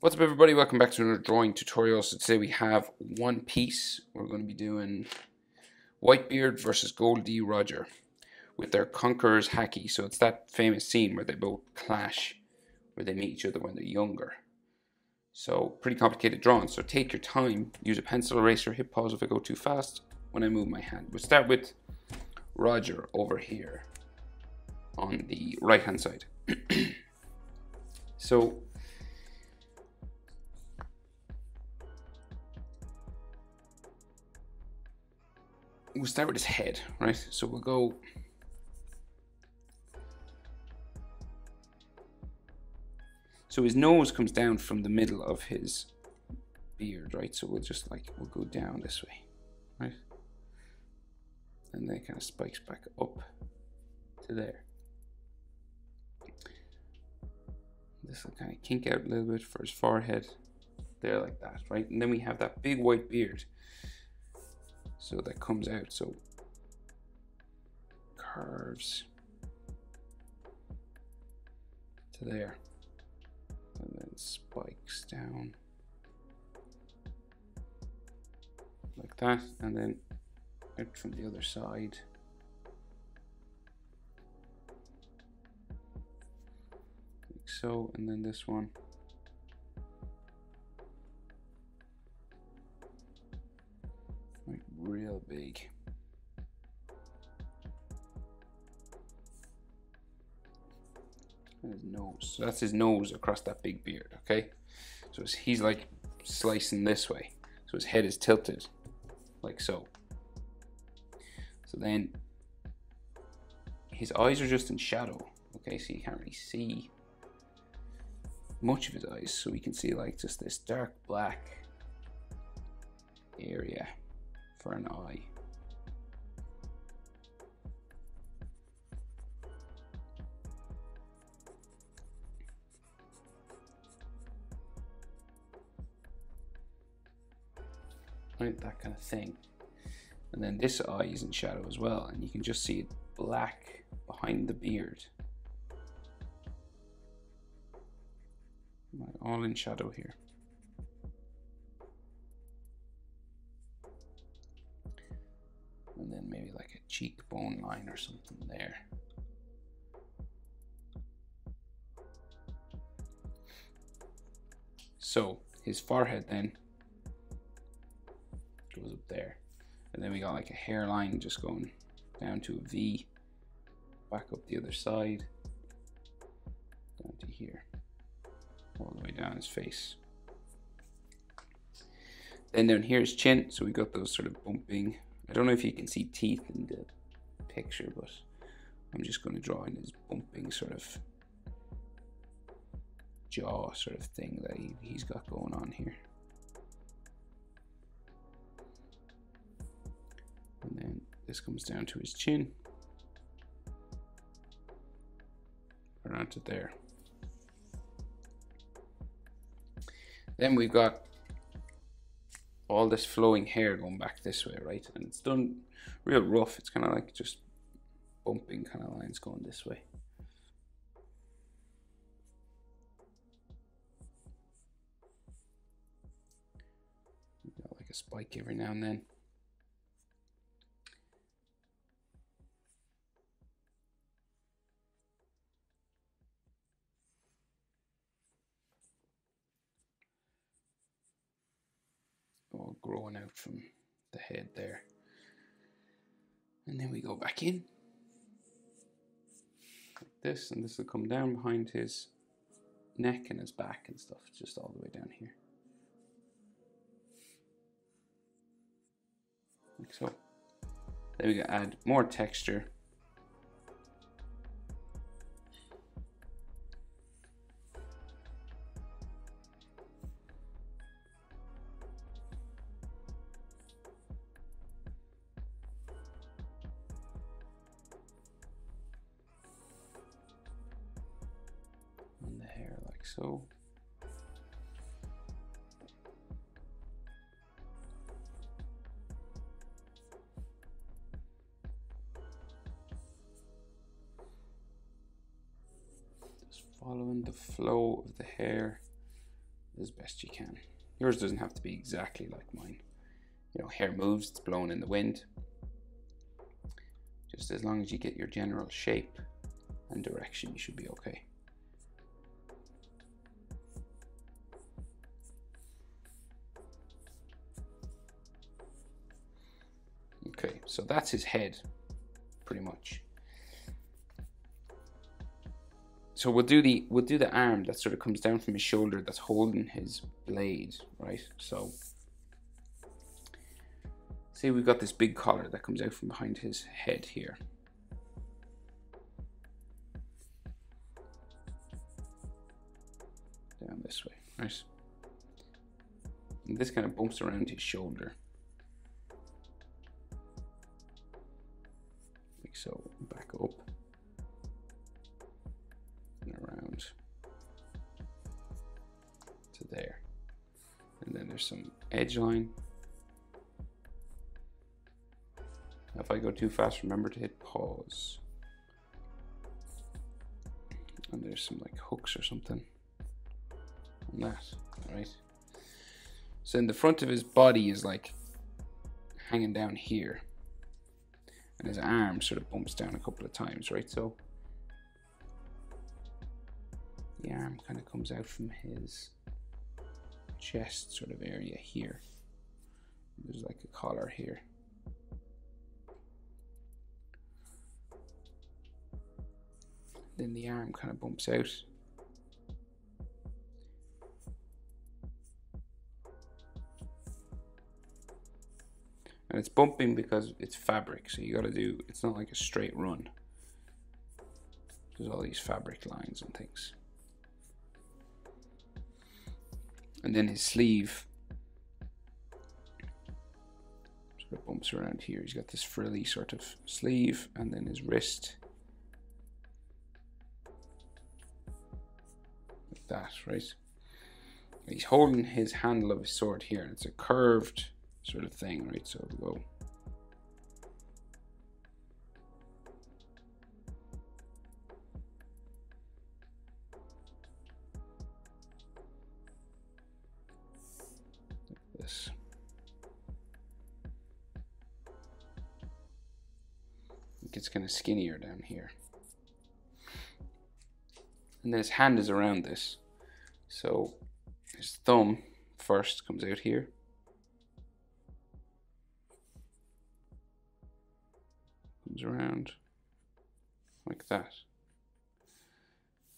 What's up, everybody? Welcome back to another drawing tutorial. So today we have one piece. We're going to be doing Whitebeard versus Goldie Roger with their Conqueror's Hacky. So it's that famous scene where they both clash, where they meet each other when they're younger. So pretty complicated drawing. So take your time, use a pencil eraser, hit pause if I go too fast when I move my hand. We'll start with Roger over here on the right hand side. So we'll start with his head, right? So we'll go so his nose comes down from the middle of his beard, right? So we'll just we'll go down this way, right? And then it kind of spikes back up to there. This will kind of kink out a little bit for his forehead, there like that, right? And then we have that big white beard. So that comes out, so curves to there, and then spikes down like that, and then out from the other side. Like so, and then this one. Real big. And his nose. So that's his nose across that big beard, okay? So he's like slicing this way. So his head is tilted like so. So then his eyes are just in shadow, okay? So you can't really see much of his eyes. So we can see like just this dark black area for an eye. Right, that kind of thing. And then this eye is in shadow as well, and you can just see it black behind the beard. All in shadow here. And then maybe like a cheekbone line or something there. So his forehead then goes up there, and then we got like a hairline just going down to a V, back up the other side, down to here, all the way down his face. Then down here is chin, so we got those sort of bumping. I don't know if you can see teeth in the picture, but I'm just going to draw in his bumping sort of jaw sort of thing that he's got going on here. And then this comes down to his chin, around to there. Then we've got all this flowing hair going back this way, right? And it's done real rough. It's kind of like just bumping kind of lines going this way. Got like a spike every now and then. All growing out from the head there. And then we go back in like this, and this will come down behind his neck and his back and stuff, just all the way down here. Like so. Then we can add more texture. The hair like so. Just following the flow of the hair as best you can. Yours doesn't have to be exactly like mine. You know, hair moves, it's blown in the wind. Just as long as you get your general shape and direction, you should be okay. Okay, so that's his head, pretty much. So we'll do the arm that sort of comes down from his shoulder that's holding his blade, right? So say we've got this big collar that comes out from behind his head here. Down this way, right? And this kind of bumps around his shoulder. Like so, back up. And around to there. And then there's some edge line. If I go too fast, remember to hit pause. And there's some like hooks or something on that, all right? So in the front of his body is like hanging down here. And his arm sort of bumps down a couple of times, right? So the arm kind of comes out from his chest sort of area here. There's like a collar here. Then the arm kind of bumps out. And it's bumping because it's fabric, so you gotta do, it's not like a straight run. There's all these fabric lines and things. And then his sleeve sort of bumps around here. He's got this frilly sort of sleeve, and then his wrist. Like that, right? And he's holding his handle of his sword here, and it's a curved sort of thing, right? So it'll go like this. It gets kind of skinnier down here. And then his hand is around this. So his thumb first comes out here. Comes around like that.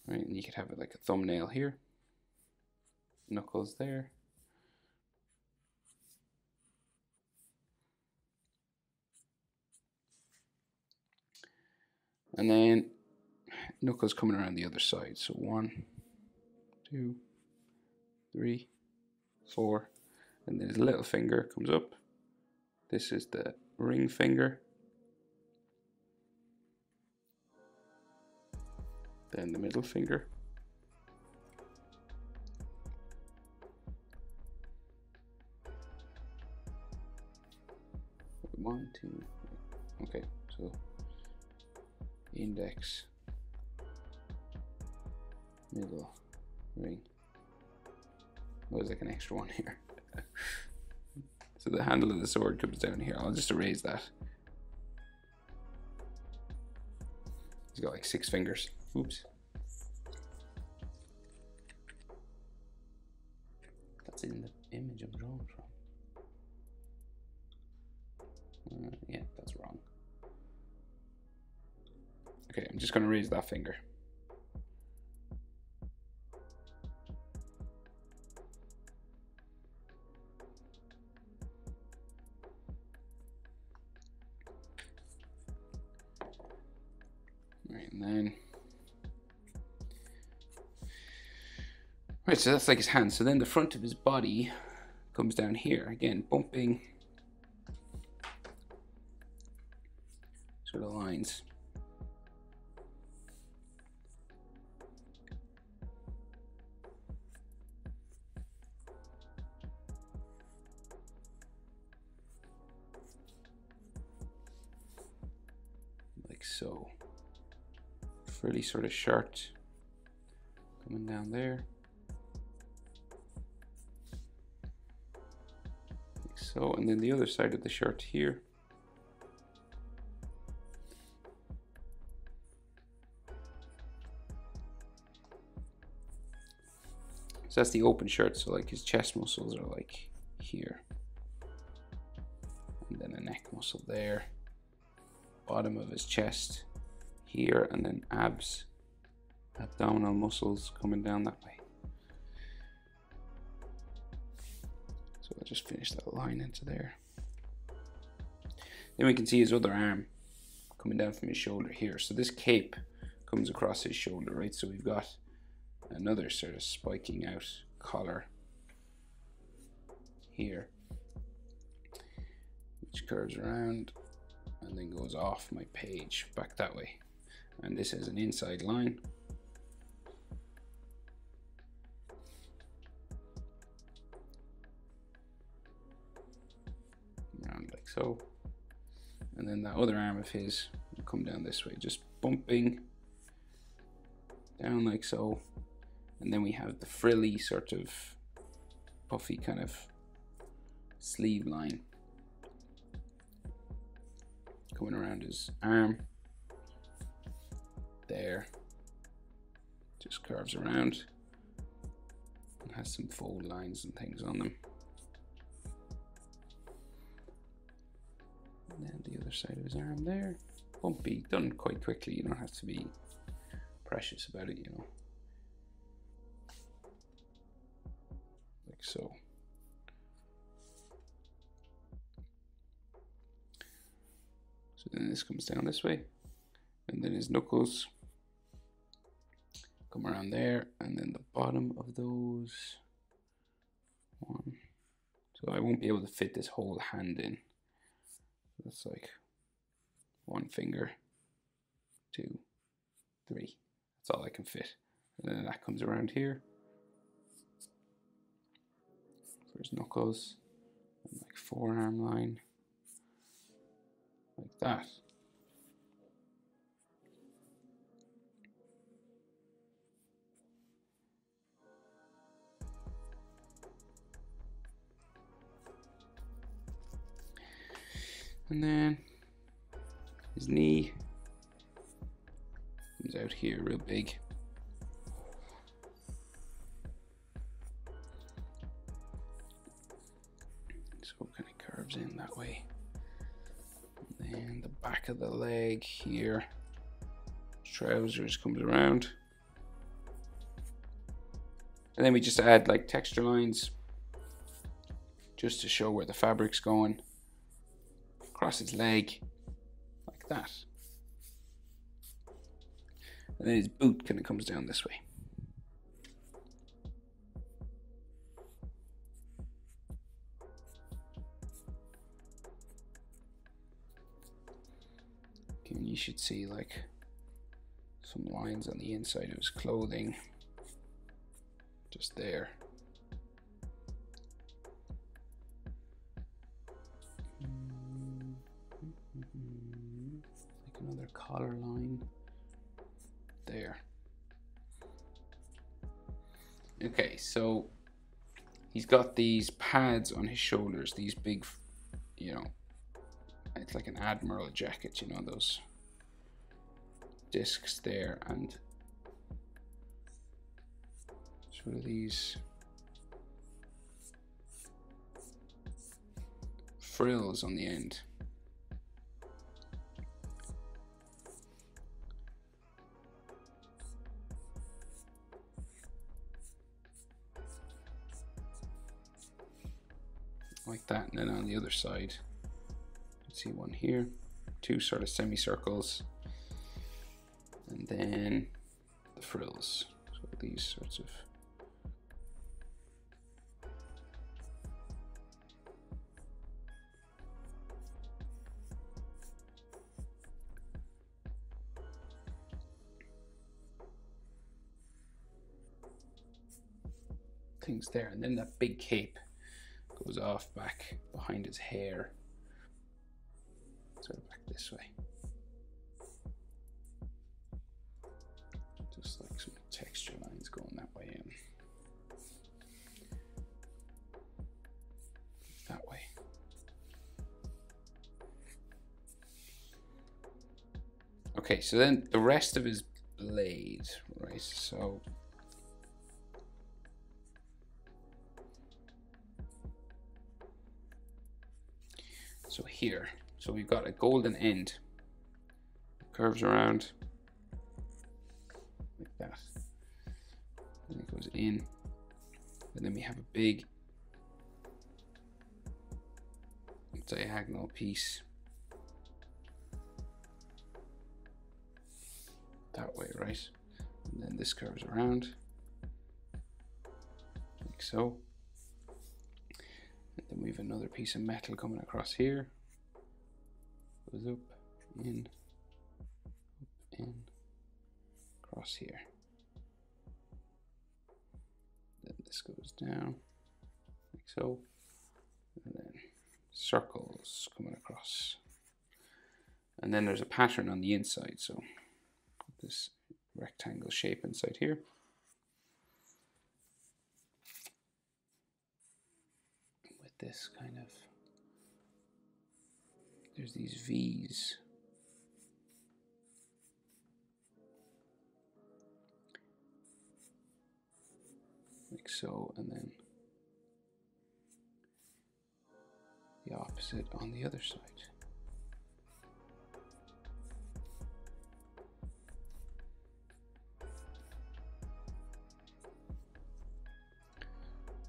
Right, and you could have it like a thumbnail here. Knuckles there. And then knuckles coming around the other side. So 1, 2, 3, 4. And then his little finger comes up. This is the ring finger. Then the middle finger. One, two. Okay, so index, middle, ring. Oh, there's like an extra one here. So the handle of the sword comes down here. I'll just erase that. He's got like 6 fingers. Oops. That's in the image I'm drawn from. Yeah, that's wrong. Okay, I'm just going to raise that finger. Right, and then... Right, so that's like his hand. So then the front of his body comes down here. Again, bumping sort of lines. Like so. Frilly sort of shirt coming down there. so. And then the other side of the shirt here. So that's the open shirt, so like his chest muscles are like here. And then a neck muscle there. Bottom of his chest here, and then abs, abdominal muscles coming down that way. So I'll just finish that line into there. Then we can see his other arm coming down from his shoulder here. So this cape comes across his shoulder, right? So we've got another sort of spiking out collar here, which curves around and then goes off my page back that way. And this has an inside line. Around like so. And then that other arm of his will come down this way, just bumping down like so. And then we have the frilly sort of puffy kind of sleeve line coming around his arm there, just curves around and has some fold lines and things on them. And then the other side of his arm there, bumpy, done quite quickly. You don't have to be precious about it, you know. So then this comes down this way, and then his knuckles come around there, and then the bottom of those one. So I won't be able to fit this whole hand in. That's like 1 finger, 2, 3. That's all I can fit. And then that comes around here for his knuckles, and like forearm line, like that. And then his knee comes out here real big. So it kind of curves in that way. And then the back of the leg here, trousers comes around. And then we just add like texture lines just to show where the fabric's going. Across his leg, like that. And then his boot kind of comes down this way. Okay, and you should see like some lines on the inside of his clothing, just there. Like another collar line there. Okay, so he's got these pads on his shoulders, these big, you know, it's like an admiral jacket, you know, those discs there, and sort of these frills on the end. Like that, and then on the other side, you can see one here, 2 sort of semicircles, and then the frills. So these sorts of things there, and then that big cape goes off back behind his hair, sort of back this way. Just like some texture lines going that way in. That way. Okay, so then the rest of his blade, right? So here, so we've got a golden end, curves around like that, and it goes in, and then we have a big diagonal piece that way, right? And then this curves around like so. And then we have another piece of metal coming across here. Goes up, in, across here. Then this goes down like so. And then circles coming across. And then there's a pattern on the inside, so this rectangle shape inside here. With this kind of, there's these V's. Like so, and then the opposite on the other side.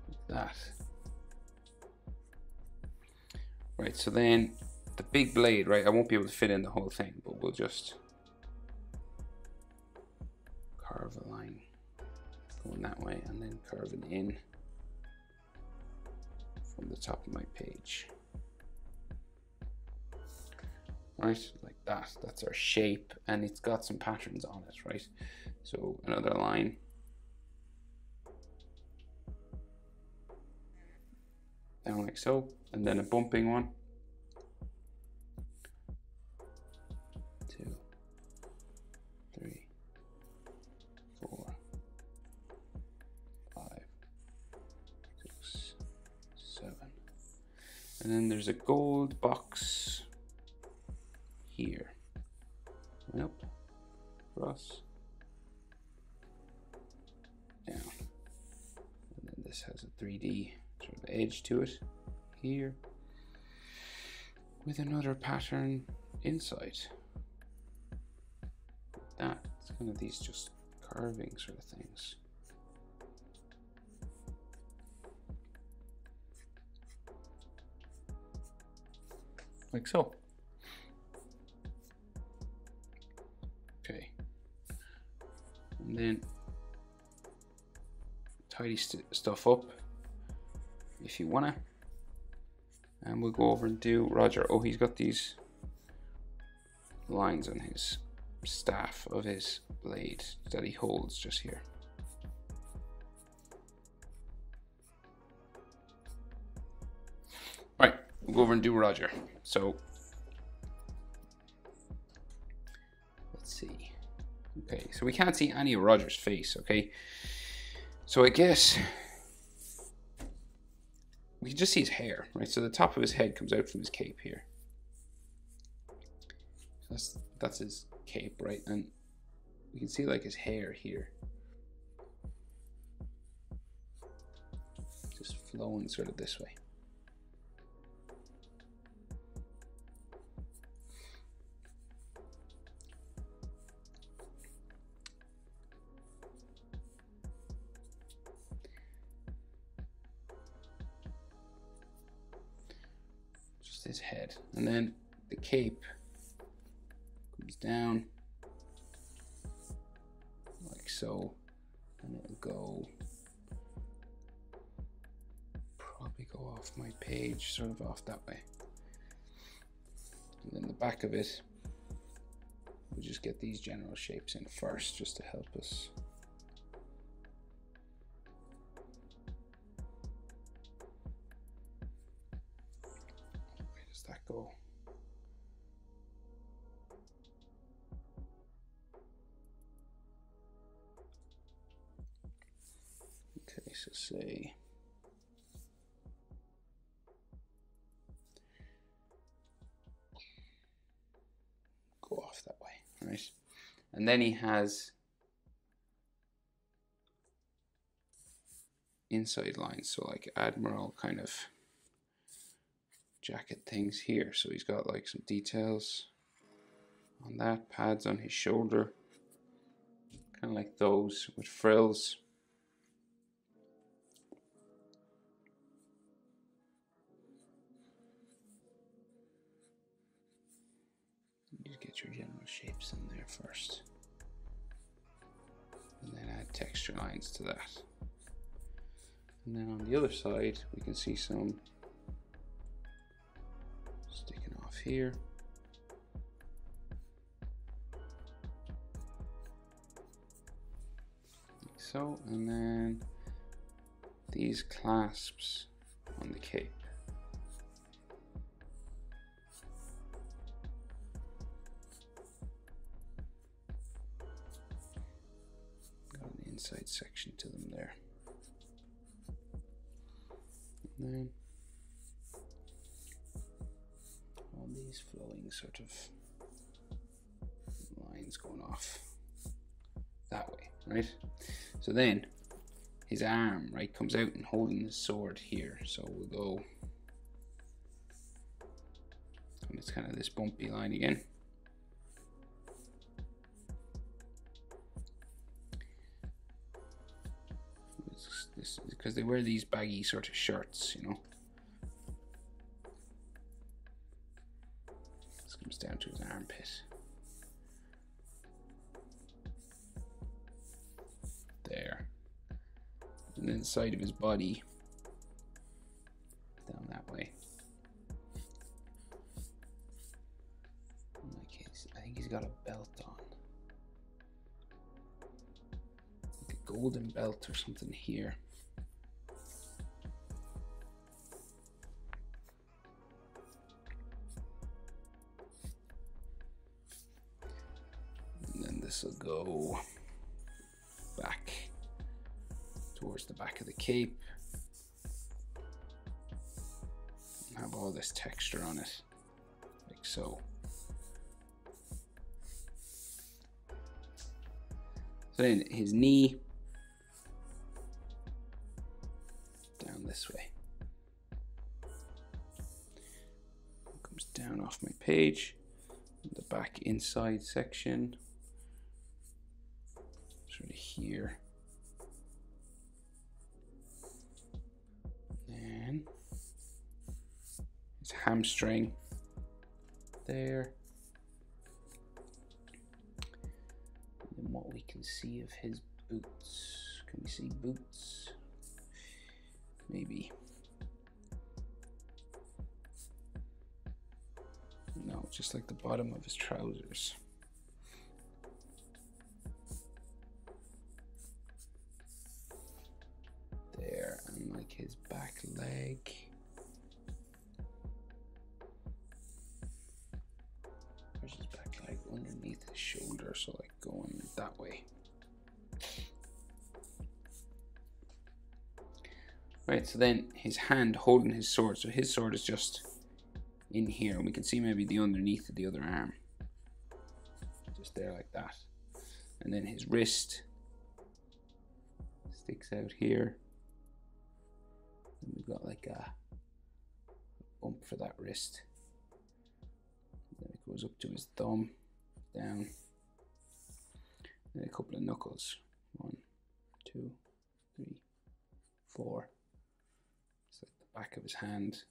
Like that. Right, so then the big blade, right, I won't be able to fit in the whole thing, but we'll just carve a line going that way and then curving in from the top of my page. Right, like that. That's our shape, and it's got some patterns on it, right? So another line. Down like so, and then a bumping one. 2, 3, 4, 5, 6, 7. And then there's a gold box here. Up, across, down. And then this has a 3D sort of edge to it here, with another pattern inside. Like that. It's kind of these just carving sort of things. Like so. Okay. And then tidy stuff up if you wanna. And we'll go over and do Roger. Oh, he's got these lines on his staff of his blade that he holds just here. All right, we'll go over and do Roger. So let's see. Okay, so we can't see any of Roger's face, okay? So I guess we can just see his hair, right? So the top of his head comes out from his cape here. That's his cape, right? And you can see like his hair here. Just flowing sort of this way. His head, and then the cape comes down like so, and it'll go, probably go off my page, sort of off that way, and then the back of it, we'll just get these general shapes in first just to help us. That go? Okay, so say go off that way, right? And then he has inside lines, so like Admiral kind of jacket things here. So he's got like some details on that, pads on his shoulder, kind of like those with frills. You get your general shapes in there first, and then add texture lines to that. And then on the other side, we can see some sticking off here. Like so, and then these clasps on the cape. Got an inside section to them there. And then all these flowing sort of lines going off that way, right? So then his arm, right, comes out and holding his sword here. So we'll go, and it's kind of this bumpy line again. This is because they wear these baggy sort of shirts, you know. This comes down to his armpit. There. And then the side of his body down that way. I think he's got a belt on. Like a golden belt or something here. And then this will go back towards the back of the cape and have all this texture on it, like so. So then his knee down this way. Comes down off my page. The back inside section, sort of here. Then his hamstring there. And then what we can see of his boots. Can we see boots? Maybe. No, just like the bottom of his trousers. There, and like his back leg. Where's his back leg? Underneath his shoulder, so like going that way. Right, so then his hand holding his sword. So his sword is just in here, and we can see maybe the underneath of the other arm. Just there like that. And then his wrist sticks out here. And we've got like a bump for that wrist. Then it goes up to his thumb, down. Then a couple of knuckles. 1, 2, 3, 4. It's like the back of his hand.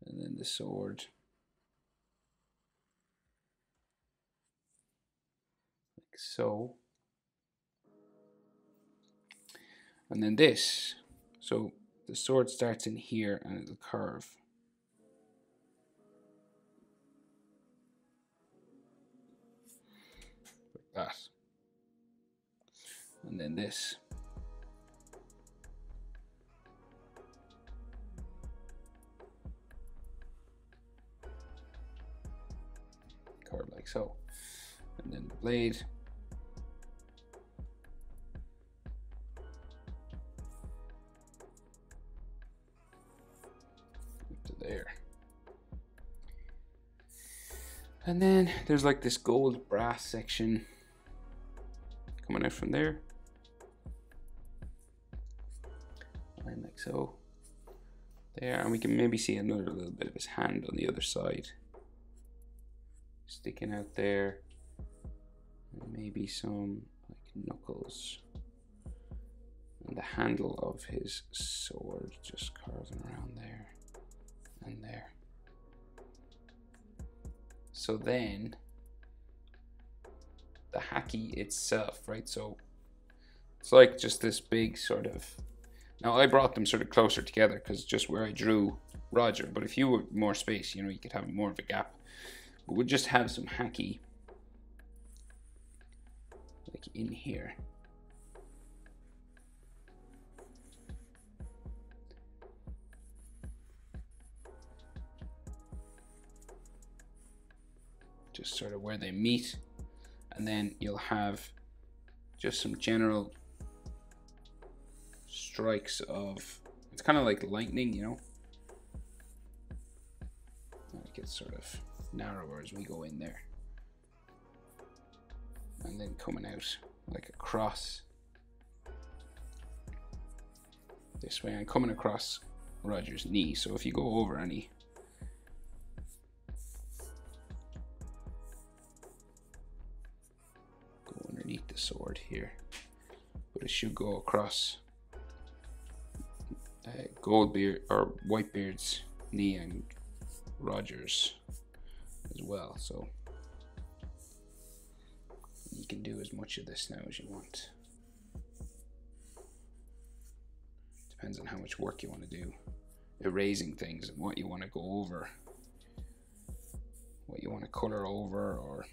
And then the sword. Like so. And then this. So the sword starts in here and it'll curve. Like that. And then this. Curve like so. And then the blade. Up to there. And then there's like this gold brass section coming out from there. And like so. There, and we can maybe see another little bit of his hand on the other side. Sticking out there. And maybe some like knuckles. And the handle of his sword just carving around there and there. So then the haki itself, right? So it's like just this big sort of, now I brought them sort of closer together because just where I drew Roger, but if you were more space, you know, you could have more of a gap. But we'll just have some haki like in here. Just sort of where they meet, and then you'll have just some general strikes of, it's kind of like lightning, you know. It gets sort of narrower as we go in there, and then coming out like across this way and coming across Roger's knee. So if you go over any, underneath the sword here, but it should go across Goldbeard or Whitebeard's knee and Roger's as well. So you can do as much of this now as you want. Depends on how much work you want to do, erasing things and what you want to go over, what you want to color over, or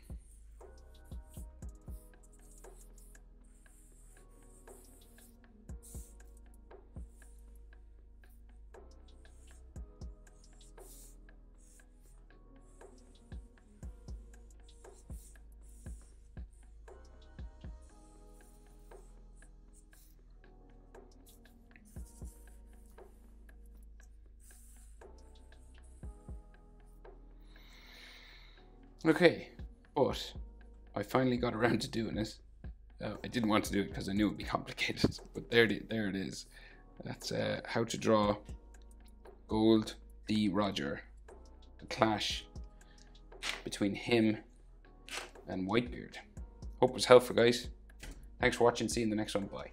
okay, but I finally got around to doing it. I didn't want to do it because I knew it would be complicated, but there it is. That's how to draw Gold D. Roger, the clash between him and Whitebeard. Hope it was helpful, guys. Thanks for watching. See you in the next one. Bye.